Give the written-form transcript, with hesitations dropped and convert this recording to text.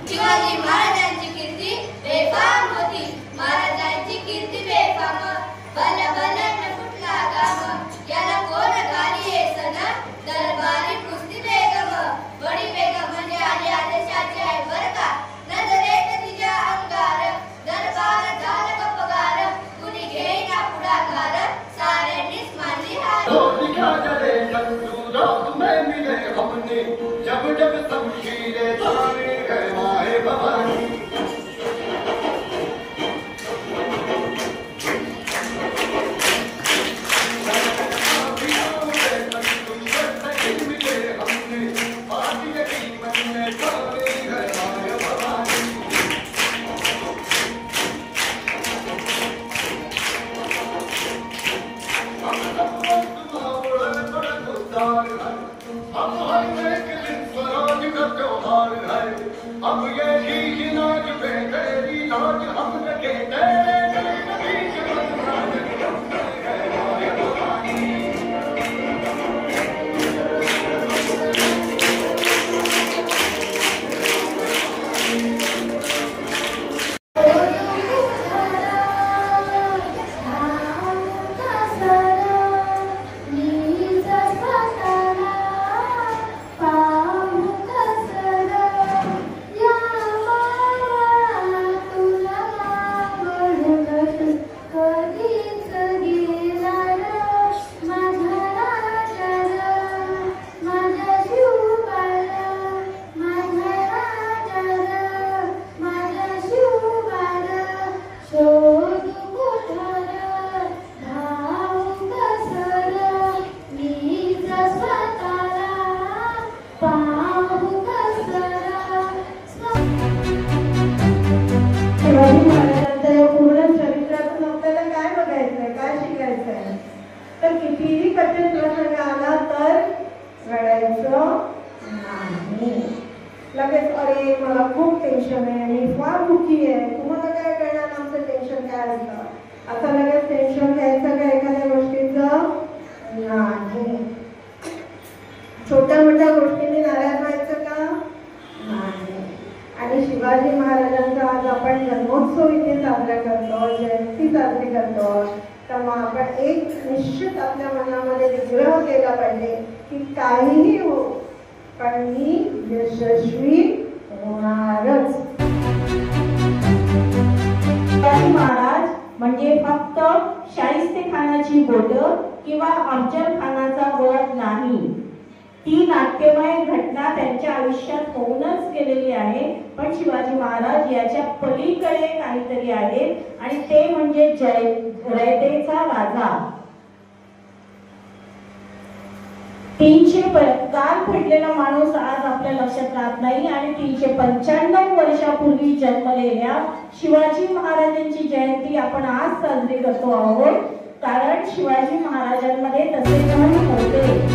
शिवाजी महाराजांची कीर्ती बेफाम होती, महाराजांची कीर्ती बेफाम, बल बल न कुठला गाम, याला कोण गाली हे सन, दरबारी कुस्ती बेगम, बडी बेगम म्हणजे आली आदेशाची आहे बर का, नजरेत तिच्या अंगार, दरबार झाला गप्पगार, कुणी घेईना पुढाकार, साऱ्यांनीच मानली हार. जब जब शमशीरें ताने गए माहे भवानी, अब ये नाच पे तेरी नाच हम लगे तेरे तर कितीही कठीण प्रसंग आला तर रडायचं नाही. लगेच अरे मला खूप टेन्शन आहे, मी फार दुःखी आहे, तुम्हाला काय कळणार आमचं टेन्शन काय असतं, असं लगेच टेन्शन घ्यायचं का एखाद्या गोष्टीचं नाही. छोट्या मोठ्या गोष्टींनी नाराज व्हायचं का नाही. आणि शिवाजी महाराजांचा आज आपण जन्मोत्सव इथे साजरा करतो, जयंती साजरी करतो, तर मग आपण एक निश्चित आपल्या मनामध्ये विग्रह केला पाहिजे की काहीही हो पण मी यशस्वी होणारच. शिवाजी महाराज म्हणजे फक्त शाहिस्तेखानाची बोट किंवा अफजल खानाचा वध नाही, ती नाट्यमय घटना त्यांच्या आयुष्यात होऊनच गेलेली आहे. पण शिवाजी महाराज याच्या पलीकडे काहीतरी आहे आणि ते म्हणजे रयतेचा राजा. काल फेडलेला माणूस आज आपल्या लक्षात राहत नाही आणि 395 वर्षापूर्वी जन्मलेल्या शिवाजी महाराजांची जयंती आपण आज साजरी करतो आहोत. कारण शिवाजी महाराजांमध्ये तसे गुण होते.